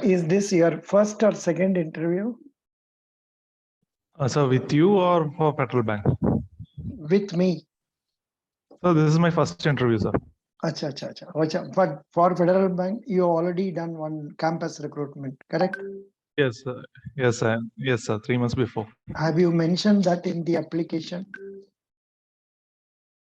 Is this your first or second interview? So with you or for Federal Bank? With me. So this is my first interview, sir. Acha, acha, acha. Acha. But for Federal Bank, you already done one campus recruitment, correct? Yes, sir. Yes, sir. Yes, sir. 3 months before. Have you mentioned that in the application?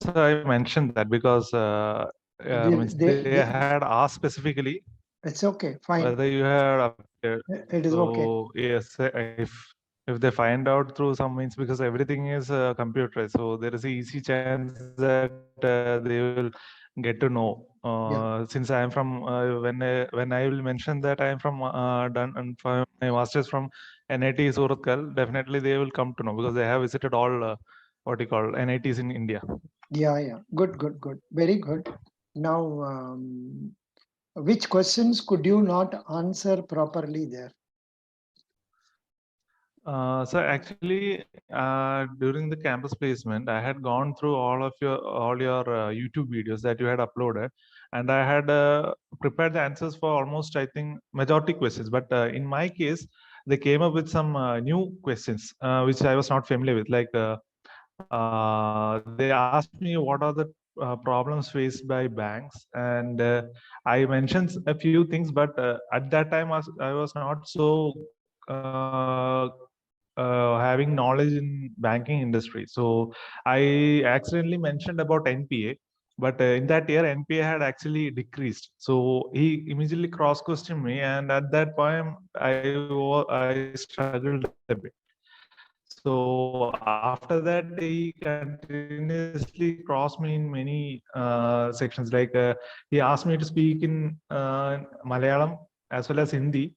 So I mentioned that because they had asked specifically. It's okay, fine. Whether you had appeared. It is so, okay. Yes, if they find out through some means, because everything is computerized, so there is a easy chance that they will get to know. Since I am from when I will mention that I am from done and from my masters from NIT Surathkal, definitely they will come to know because they have visited all what you call NITs in India. Yeah. Good. Very good. Now, which questions could you not answer properly there? So actually, during the campus placement, I had gone through all your YouTube videos that you had uploaded, and I had prepared the answers for almost, I think, majority questions. But in my case, they came up with some new questions which I was not familiar with. Like they asked me what are the problems faced by banks, and I mentioned a few things, but at that time I was not so having knowledge in banking industry. So I accidentally mentioned about NPA, but in that year NPA had actually decreased. So he immediately cross-questioned me, and at that point I struggled a bit. So after that, he continuously crossed me in many sections. Like he asked me to speak in Malayalam as well as Hindi.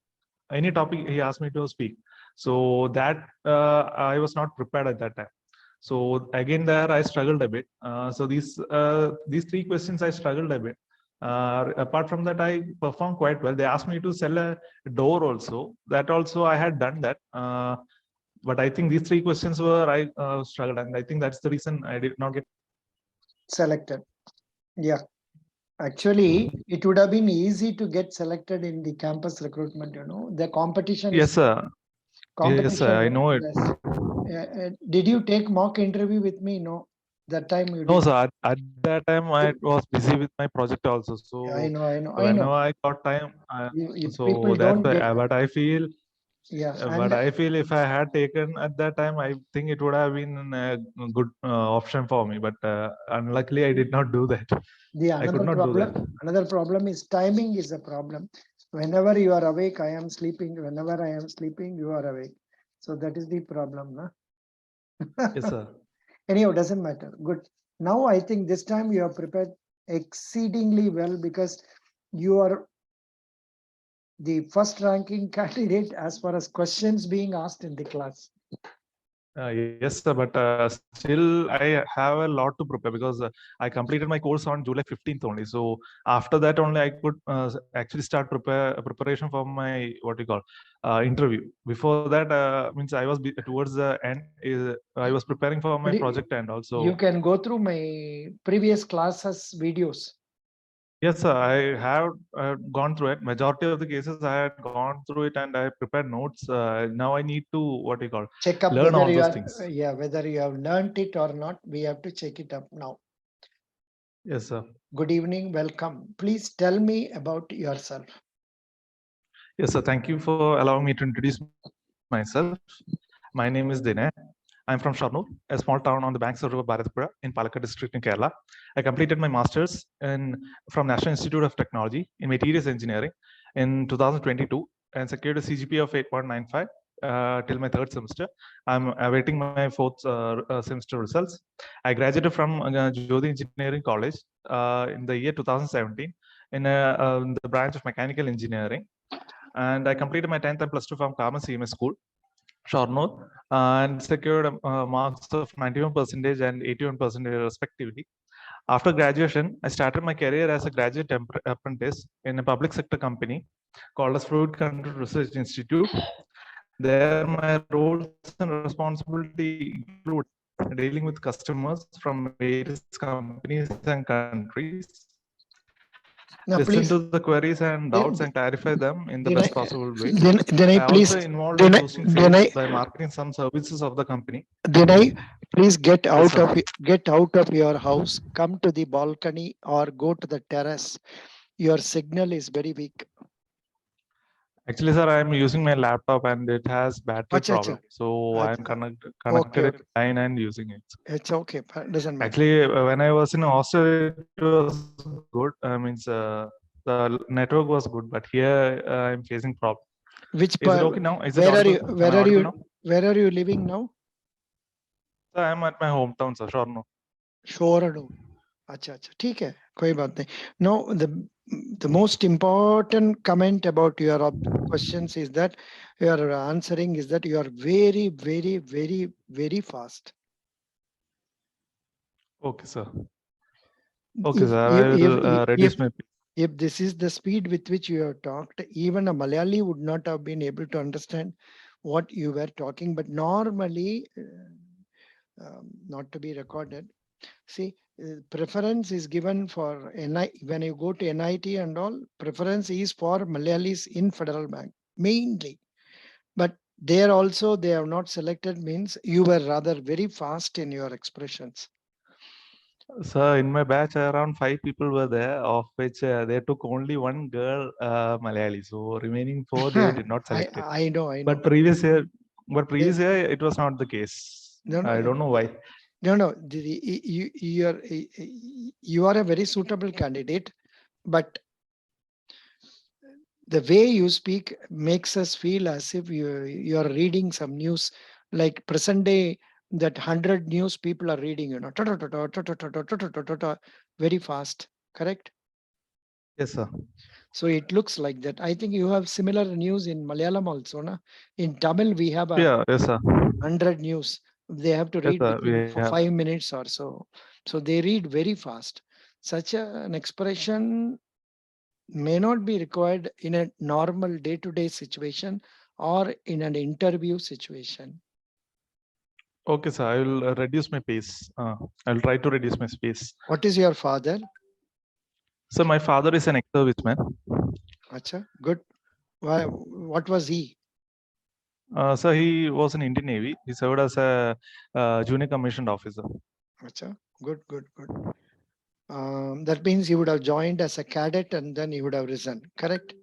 Any topic he asked me to speak. So that I was not prepared at that time. So again, there I struggled a bit. So these 3 questions I struggled a bit. Apart from that, I performed quite well. They asked me to sell a door also. That also I had done that. But I think these 3 questions were I struggled, and I think that's the reason I did not get selected. Yeah. Actually, it would have been easy to get selected in the campus recruitment, the competition. Yes, sir. Yes, sir, I know it. Yes. Did you take mock interview with me? No, that time you did. No, sir. At that time, I was busy with my project also. So I know. Whenever I got time, people don't get. But I feel. Yeah, but I feel if I had taken at that time, I think it would have been a good option for me. But unluckily, I did not do that. I could not do that. Another problem is timing is a problem. Whenever you are awake, I am sleeping. Whenever I am sleeping, you are awake. So that is the problem, na? Yes, sir. Anyhow, doesn't matter. Good. Now I think this time you are prepared exceedingly well because you are the first ranking candidate as far as questions being asked in the class. Yes, sir, but still I have a lot to prepare because I completed my course on July 15th only. So after that only I could actually start preparation for my interview. Before that means I was towards the end. I was preparing for my project and also. You can go through my previous classes videos. Yes, sir. I have gone through it. Majority of the cases I had gone through it and I prepared notes. Now I need to check up learn whether all those things. Whether you have learned it or not. We have to check it up now. Yes, sir. Good evening. Welcome. Please tell me about yourself. Yes, sir. Thank you for allowing me to introduce myself. My name is Dinay. I'm from Sharnoor, a small town on the banks of River Bharatpura in Palakkad district in Kerala. I completed my master's from National Institute of Technology in Materials Engineering in 2022 and secured a CGPA of 8.95 till my 3rd semester. I'm awaiting my 4th semester results. I graduated from Jyoti Engineering College in the year 2017 in the branch of Mechanical Engineering. And I completed my 10th and plus 2 from Karma CMS School, Sharnoor, and secured marks of 91% and 81% respectively. After graduation, I started my career as a graduate apprentice in a public sector company called as Fluid Control Research Institute. There, my roles and responsibility include dealing with customers from various companies and countries, Now, listen please, to the queries and doubts and clarify them in the best possible way. I also involved in boosting sales by marketing some services of the company. please get Yes, out sir. get out of your house, come to the balcony or go to the terrace. Your signal is very weak. Actually, sir, I am using my laptop and it has battery Acha, acha. problem. So I am Okay, connected okay. it line and using it. It's okay. Doesn't matter. Actually, when I was in hostel, it was good. The network was good, but here I'm facing problem. Which Is it part? okay now? Is it Where are audible? you? Am I audible now? Where are you living now? So I am at my hometown, sir. Sure, no. Shoradu. अच्छा अच्छा ठीक है कोई बात नहीं. No, the most important comment about your questions is that your answering is that you are very very very very fast. Okay, sir. Okay, sir. I will reduce my. If this is the speed with which you have talked, even a Malayali would not have been able to understand what you were talking. But normally, not to be recorded. See, preference is given for when you go to NIT and all, preference is for Malayalis in Federal Bank, mainly. But there also they have not selected, means you were rather very fast in your expressions. Sir, in my batch, around 5 people were there, of which they took only one girl Malayali. So remaining 4, they did not select it. I know. But previous year, it was not the case. No, I don't know why. No. You are a very suitable candidate, but the way you speak makes us feel as if you are reading some news, like present day, that 100 news people are reading, very fast, correct? Yes, sir. So it looks like that. I think you have similar news in Malayalam also, na? In Tamil, we have yes, sir. 100 news. They have to read within 5 minutes or so. So they read very fast. Such an expression may not be required in a normal day-to-day situation or in an interview situation. Okay, sir. I will reduce my pace. I will try to reduce my pace. What is your father? So my father is an ex-serviceman. Acha, good. Why? What was he? So he was in Indian Navy. He served as a junior commissioned officer. Acha, good. That means he would have joined as a cadet and then he would have risen, correct?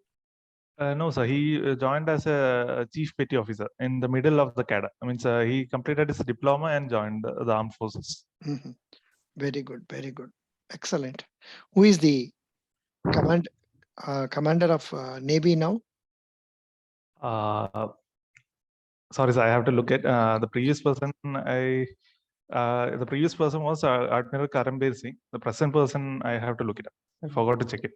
No, sir. He joined as a chief petty officer in the middle of the cadre. I mean, sir, he completed his diploma and joined the armed forces. Mm-hmm. Very good. Excellent. Who is the commander of Navy now? Sorry, sir. I have to look at the previous person. The previous person was Admiral Karambir Singh. The present person, I have to look it up. I forgot to check it.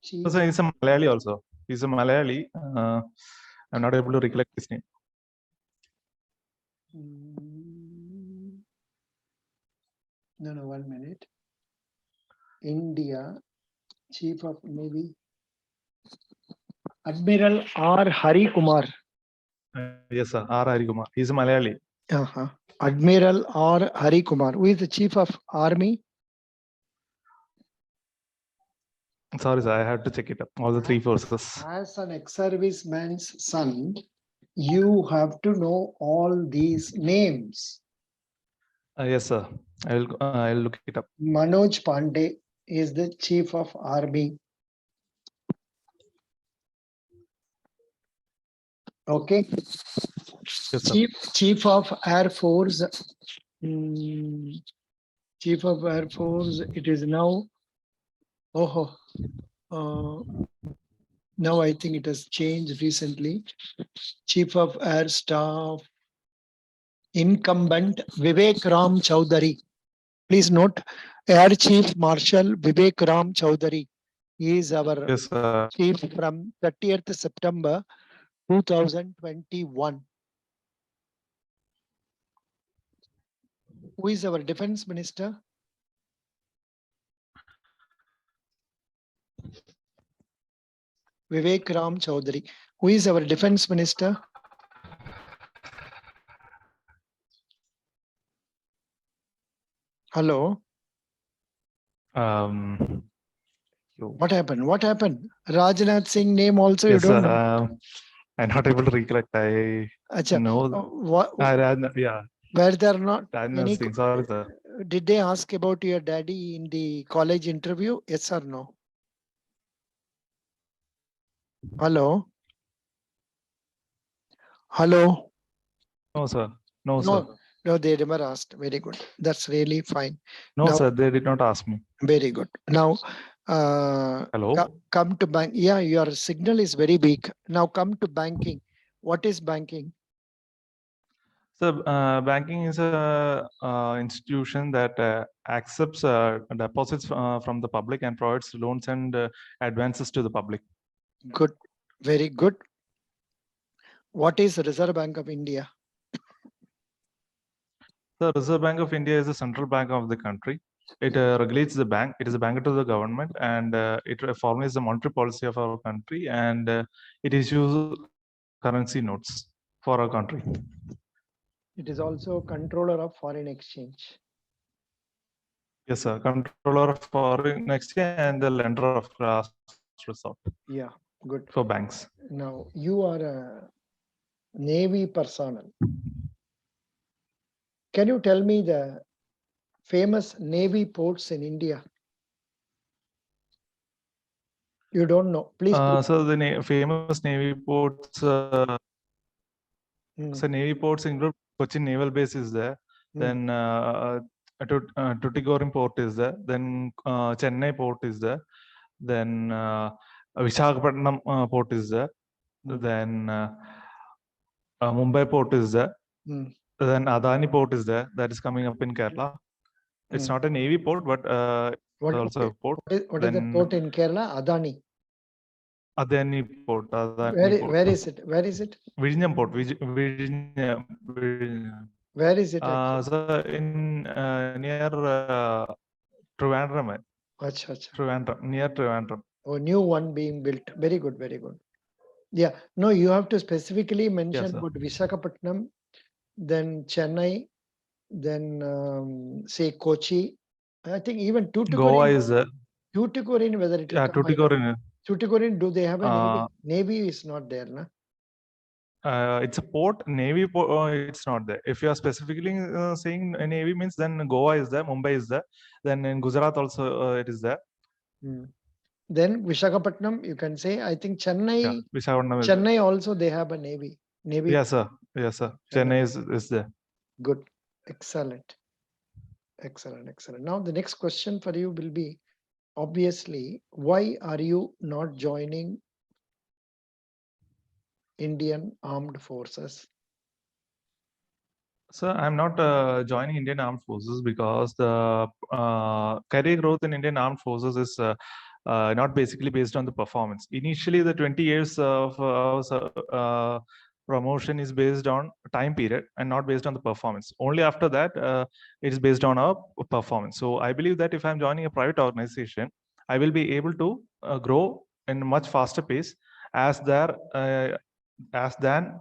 So he's a Malayali also. He's a Malayali. I'm not able to recollect his name. No, 1 minute. India, Chief of Navy, Admiral R. Hari Kumar. Yes, sir. R. Hari Kumar. He's a Malayali. Admiral R. Hari Kumar. Who is the Chief of Army? Sorry, sir. I have to check it up. All the 3 forces. As an ex-serviceman's son, you have to know all these names. Yes, sir. I'll look it up. Manoj Pandey is the Chief of Army. Okay. Yes, sir. Chief of Air Force. Chief of Air Force. It is now. Now I think it has changed recently. Chief of Air Staff. Incumbent Vivek Ram Chaudhary. Please note, Air Chief Marshal Vivek Ram Chaudhary. He is our chief from 30th September 2021. Who is our defense minister? Vivek Ram Chaudhary. Who is our defense minister? Hello. What happened? What happened? Rajnath Singh name also you Yes, don't know. I'm not able to recollect. I Acha, know. Yeah, were there not Rajnath any? Singh. Sorry, sir. Did they ask about your daddy in the college interview? Yes or no? Hello? Hello? No, sir. No, sir. No, no, they never asked. Very good. That's really fine. No, Now, sir. They did not ask me. very good. Now, Hello. come to bank. Yeah, your signal is very weak. Now come to banking. What is banking? So, banking is a institution that accepts deposits from the public and provides loans and advances to the public. Good. Very good. What is Reserve Bank of India? The Reserve Bank of India is the central bank of the country. It regulates the bank. It is a banker to the government, and it formulates the monetary policy of our country, and it issues currency notes for our country. It is also controller of foreign exchange. Yes, sir. Controller of foreign exchange and the lender of last resort. Yeah, good. For banks. Now you are a Navy personnel. Can you tell me the famous Navy ports in India? You don't know. Please. So the famous Navy ports. So Navy ports include Cochin Naval Base is there. Then Tuticorin Port is there. Then Chennai Port is there. Then Visakhapatnam Port is there. Then Mumbai Port is there. Then Adani Port is there. That is coming up in Kerala. It's not a Navy port, but it's also a port. What is the port in Kerala? Adani. Adani Port. Where is it? Where is it? Vizhinjam Port. Where is it? So in near Trivandrum. Trivandrum, near Trivandrum. Oh, new one being built. Very good, very good. Yeah, no, you have to specifically mention about Visakhapatnam, then Chennai, then say Kochi. I think even Tuticorin. Goa is there. Tuticorin, whether it is. Yeah, Tuticorin. Tuticorin, do they have a navy? Navy is not there, na? It's a port. Navy port. It's not there. If you are specifically saying Navy means, then Goa is there, Mumbai is there. Then in Gujarat also it is there. Then Visakhapatnam, you can say. I think Chennai. Yeah, Chennai also they have a Navy. Yes, sir. Yes, sir. Chennai is there. Good. Excellent. Excellent. Excellent. Now the next question for you will be, obviously, why are you not joining Indian Armed Forces? Sir, I'm not joining Indian Armed Forces because the career growth in Indian Armed Forces is not basically based on the performance. Initially, the 20 years of promotion is based on time period and not based on the performance. Only after that, it is based on our performance. So I believe that if I'm joining a private organization, I will be able to grow in a much faster pace as than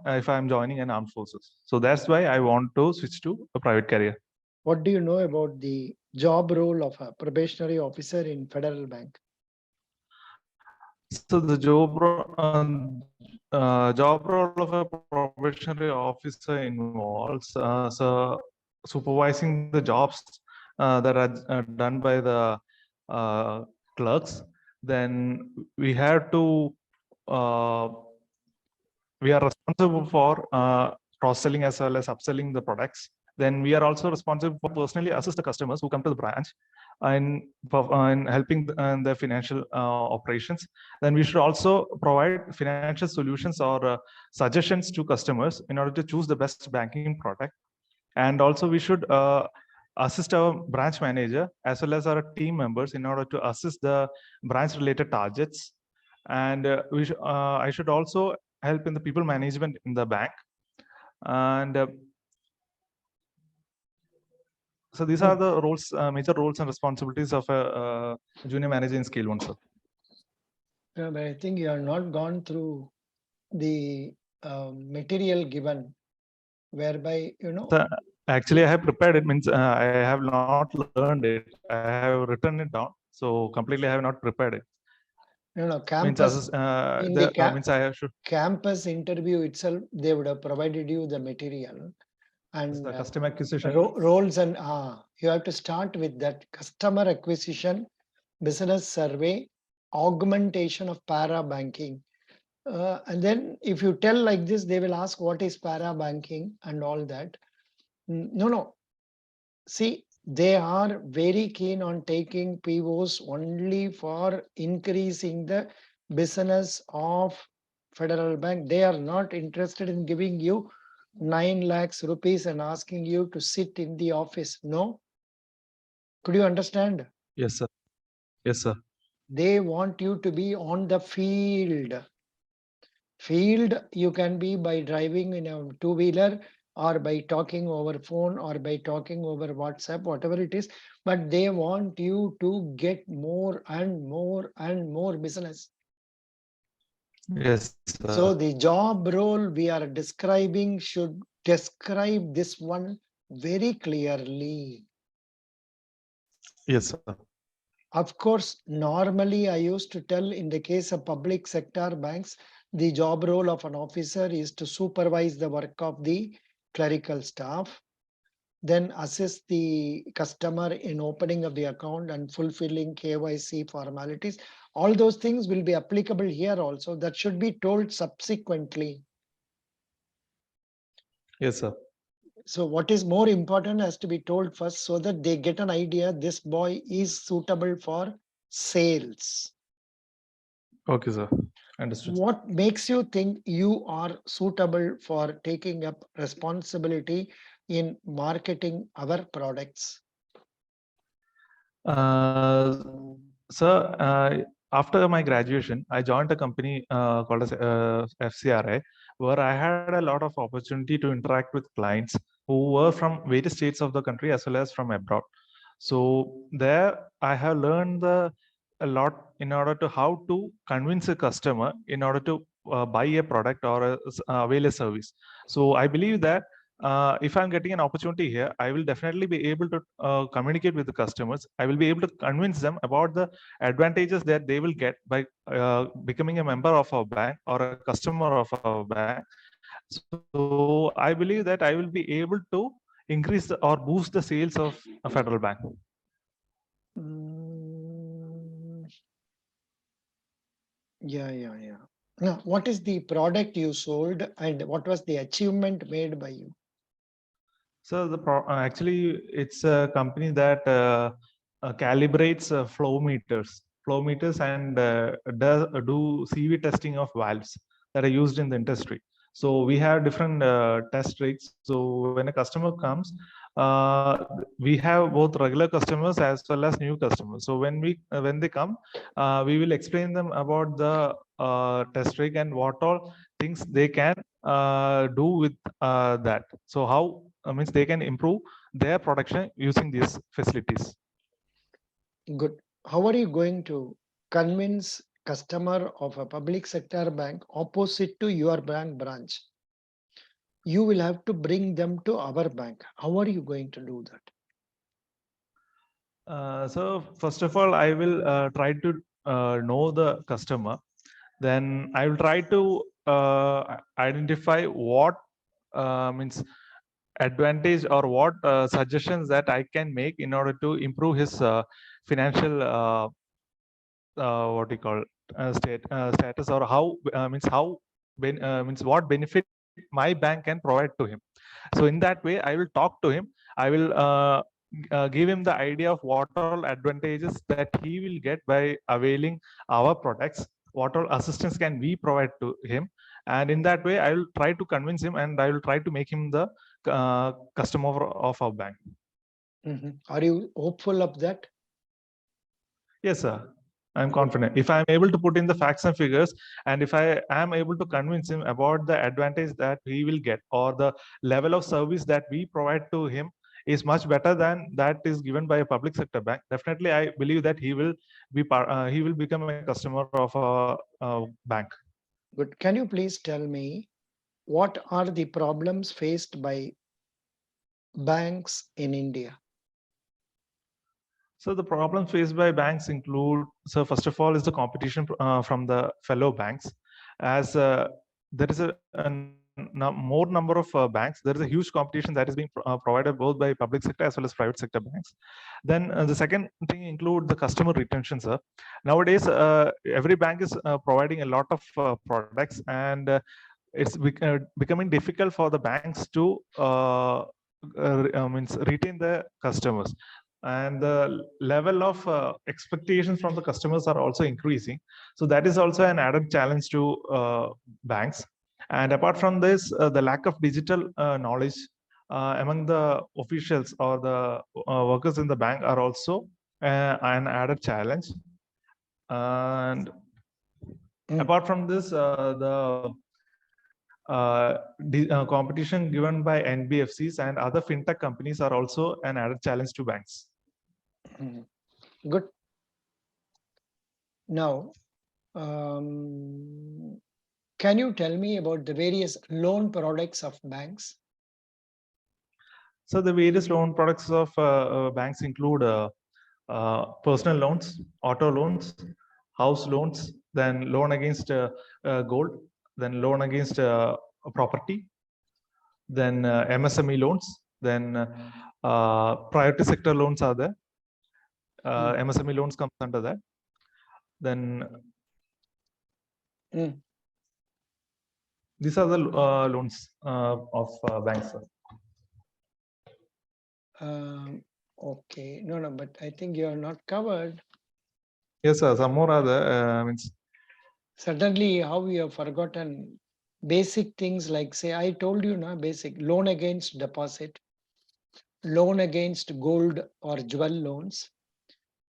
if I'm joining an armed forces. So that's why I want to switch to a private career. What do you know about the job role of a probationary officer in Federal Bank? So the job role of a probationary officer involves so supervising the jobs that are done by the clerks. Then we have to we are responsible for cross-selling as well as upselling the products. Then we are also responsible for personally assist the customers who come to the branch and helping their financial operations. Then we should also provide financial solutions or suggestions to customers in order to choose the best banking product. And also we should assist our branch manager as well as our team members in order to assist the branch related targets. And I should also help in the people management in the bank. And so these are the roles, major roles and responsibilities of a junior manager in Scale 1, sir. Yeah, but I think you have not gone through the material given, whereby, you know. Actually, I have prepared it. Means I have not learned it. I have written it down. So completely, I have not prepared it. No, Means campus, in the means I have should campus interview itself, they would have provided you the material and the customer acquisition. roles, and you have to start with that: customer acquisition, business survey, augmentation of para banking. And then if you tell like this, they will ask what is para banking and all that. No. See, they are very keen on taking POs only for increasing the business of Federal Bank. They are not interested in giving you 9 lakhs rupees and asking you to sit in the office. No. Could you understand? Yes, sir. Yes, sir. They want you to be on the field. Field you can be by driving in a two-wheeler or by talking over phone or by talking over WhatsApp, whatever it is, but they want you to get more and more and more business. Yes, sir. So the job role we are describing should describe this one very clearly. Yes, sir. Of course, normally I used to tell in the case of public sector banks, the job role of an officer is to supervise the work of the clerical staff, then assist the customer in opening of the account and fulfilling KYC formalities. All those things will be applicable here also. That should be told subsequently. Yes, sir. So what is more important has to be told first so that they get an idea this boy is suitable for sales. Okay, sir. Understood. What makes you think you are suitable for taking up responsibility in marketing our products? Sir, after my graduation, I joined a company called as FCRI, where I had a lot of opportunity to interact with clients who were from various states of the country as well as from abroad. So there, I have learned a lot in order to how to convince a customer in order to buy a product or avail a service. So I believe that if I'm getting an opportunity here, I will definitely be able to communicate with the customers. I will be able to convince them about the advantages that they will get by becoming a member of our bank or a customer of our bank. So I believe that I will be able to increase or boost the sales of a Federal Bank. Mm, yeah. Now, what is the product you sold and what was the achievement made by you? So actually, it's a company that calibrates flow meters, and do CV testing of valves that are used in the industry. So we have different test rigs. So when a customer comes, we have both regular customers as well as new customers. So when they come, we will explain them about the test rig and what all things they can do with that. So how means they can improve their production using these facilities. Good. How are you going to convince customer of a public sector bank opposite to your bank branch? You will have to bring them to our bank. How are you going to do that? So first of all, I will try to know the customer. Then I will try to identify what means advantage or what suggestions that I can make in order to improve his financial what do you call status, or how means how means what benefit my bank can provide to him. So in that way, I will talk to him. I will give him the idea of what all advantages that he will get by availing our products, what all assistance can we provide to him, and in that way, I will try to convince him and I will try to make him the customer of our bank. Are you hopeful of that? Yes, sir. I'm confident. If I'm able to put in the facts and figures, and if I am able to convince him about the advantage that he will get or the level of service that we provide to him is much better than that is given by a public sector bank, definitely I believe that he will he will become a customer of a bank. Good. Can you please tell me what are the problems faced by banks in India? So the problems faced by banks include, so first of all is the competition from the fellow banks. As there is more number of banks, there is a huge competition that is being provided both by public sector as well as private sector banks. Then the second thing include the customer retention, sir. Nowadays, every bank is providing a lot of products, and it's becoming difficult for the banks to means retain the customers, and the level of expectations from the customers are also increasing. So that is also an added challenge to banks. And apart from this, the lack of digital knowledge among the officials or the workers in the bank are also an added challenge. And apart from this, the competition given by NBFCs and other fintech companies are also an added challenge to banks. Good. Now, can you tell me about the various loan products of banks? So the various loan products of banks include personal loans, auto loans, house loans, then loan against gold, then loan against property, then MSME loans, then priority sector loans are there. MSME loans comes under that. Then these are the loans of banks. Okay, no, but I think you are not covered. Yes, sir. Some more are there. Means suddenly, how you have forgotten basic things like, say, I told you now, basic loan against deposit, loan against gold or jewel loans,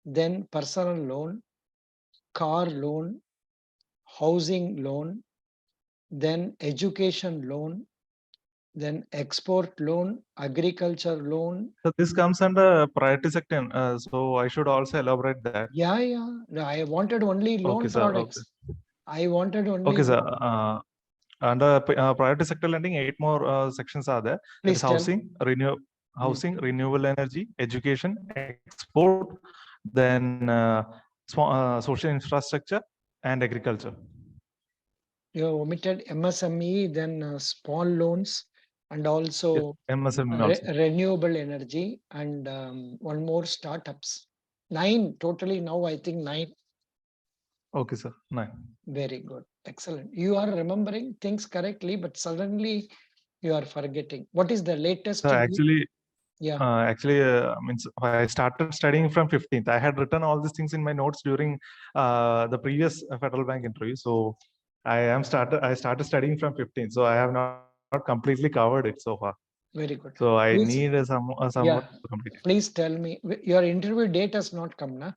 then personal loan, car loan, housing loan, then education loan, then export loan, agriculture loan. So this comes under priority sector. So I should also elaborate that. Yeah. No, I wanted only loan products. Okay. I wanted only. Okay, sir. Under priority sector lending, 8 more sections are there. Please housing, renewable energy, education, export, then social infrastructure and agriculture. You omitted MSME, then small loans, and also MSME renewable energy, and one more startups. 9 totally now, I think 9. Okay, sir. 9. Very good. Excellent. You are remembering things correctly, but suddenly you are forgetting. What is the latest? So actually, means I started studying from 15th. I had written all these things in my notes during the previous Federal Bank interview. So I started studying from 15th. So I have not completely covered it so far. Very good. So I need some more to complete it. Please tell me, your interview date has not come, na?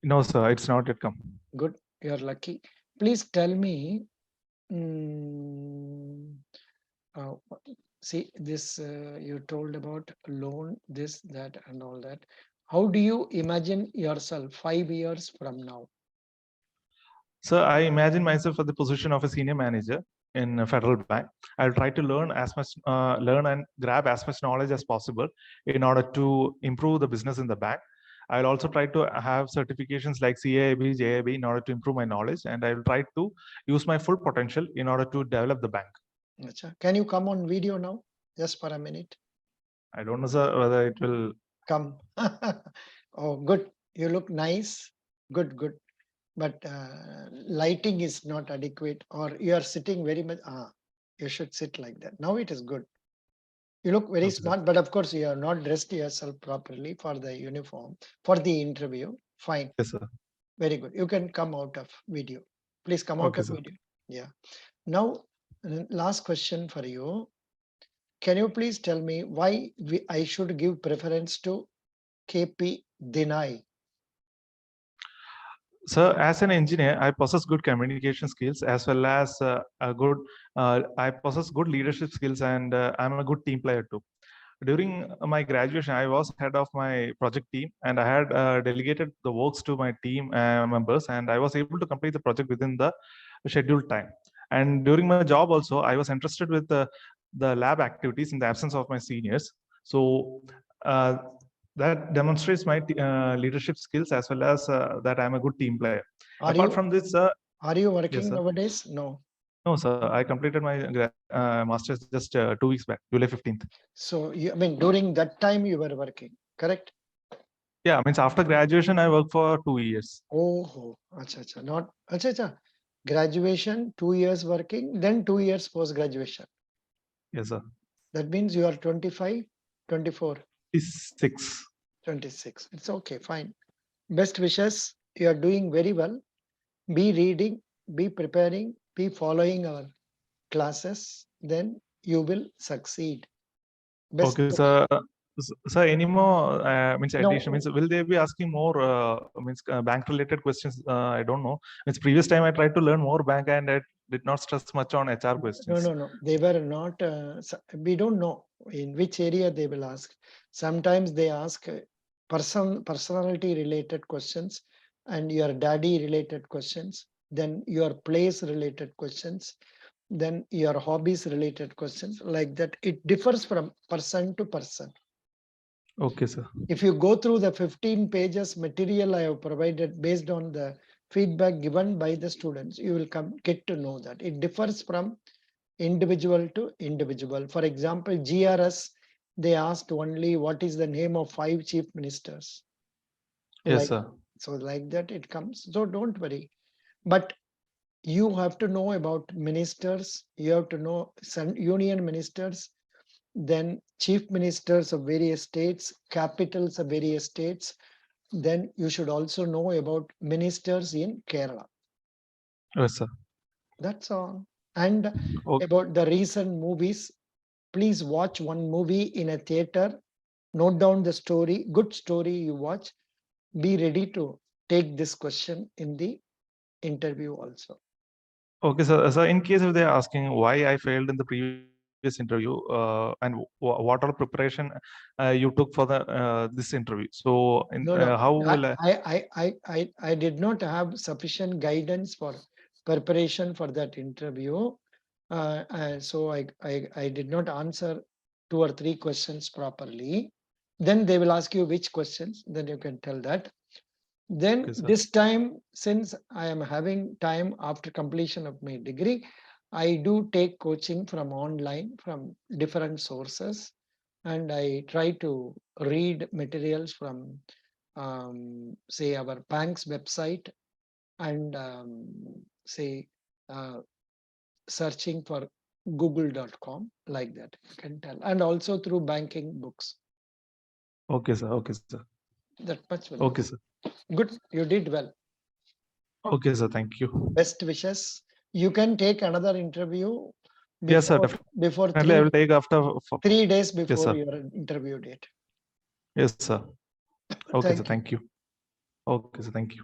No, sir, it's not yet come. Good, you're lucky. Please tell me, see this, you told about loan, this, that, and all that. How do you imagine yourself 5 years from now? So I imagine myself at the position of a senior manager in a Federal Bank. I'll try to learn and grab as much knowledge as possible in order to improve the business in the bank. I'll also try to have certifications like CAIB, JIB in order to improve my knowledge, and I will try to use my full potential in order to develop the bank. Can you come on video now, just for a minute? I don't know, sir, whether it will come. Oh, good. You look nice. Good. But lighting is not adequate, or you are sitting very much. You should sit like that. Now it is good. You look very smart, but of course you are not dressed yourself properly for the uniform, for the interview. Fine. Yes, sir. Very good. You can come out of video. Please come out of video. Yeah. Now, last question for you. Can you please tell me why I should give preference to KP Deny? So as an engineer, I possess good communication skills as well as I possess good leadership skills, and I'm a good team player too. During my graduation, I was head of my project team, and I had delegated the works to my team members, and I was able to complete the project within the scheduled time. And during my job also, I was interested with the lab activities in the absence of my seniors. So that demonstrates my leadership skills as well as that I'm a good team player. Apart from this, are you working sir. nowadays? No. No, sir. I completed my master's just 2 weeks back, July 15th. So you, I mean, during that time you were working, correct? Yeah, means after graduation, I worked for 2 years. Oh, acha, not acha. Graduation, 2 years working, then 2 years post graduation. Yes, sir. That means you are 25, 24. 26. 26. It's okay, fine. Best wishes. You are doing very well. Be reading, be preparing, be following our classes. Then you will succeed. Best. Okay, sir. Sir, any more means No. addition means will they be asking more means bank related questions? I don't know. Means previous time I tried to learn more bank and I did not stress much on HR questions. No. They were not. We don't know in which area they will ask. Sometimes they ask personality related questions and your daddy related questions. Then your place related questions. Then your hobbies related questions. Like that, it differs from person to person. Okay, sir. If you go through the 15 pages material I have provided based on the feedback given by the students, you will get to know that it differs from individual to individual. For example, GRS, they asked only what is the name of 5 chief ministers. Yes, sir. So like that it comes. So don't worry. But you have to know about ministers. You have to know some union ministers, then chief ministers of various states, capitals of various states. Then you should also know about ministers in Kerala. Yes, sir. That's all. And Okay. about the recent movies, please watch one movie in a theater, note down the story, good story you watch, be ready to take this question in the interview also. Okay, sir. So in case if they're asking why I failed in the previous interview and what all preparation you took for the this interview. So how will I did not have sufficient guidance for preparation for that interview. And so I did not answer 2 or 3 questions properly. Then they will ask you which questions, then you can tell that. Then okay, sir. this time, since I am having time after completion of my degree, I do take coaching from online from different sources, and I try to read materials from say our bank's website and say searching for google.com, like that you can tell, and also through banking books. Okay, sir. Okay, sir. That much will Okay, do. sir. Good, you did well. Okay, sir. Thank you. Best wishes. You can take another interview before, Yes, sir. Definitely. before I will take after 3 days before sir. your interview date. Yes, sir. Okay, sir. Thank you. Thank you. Okay, sir. Thank you.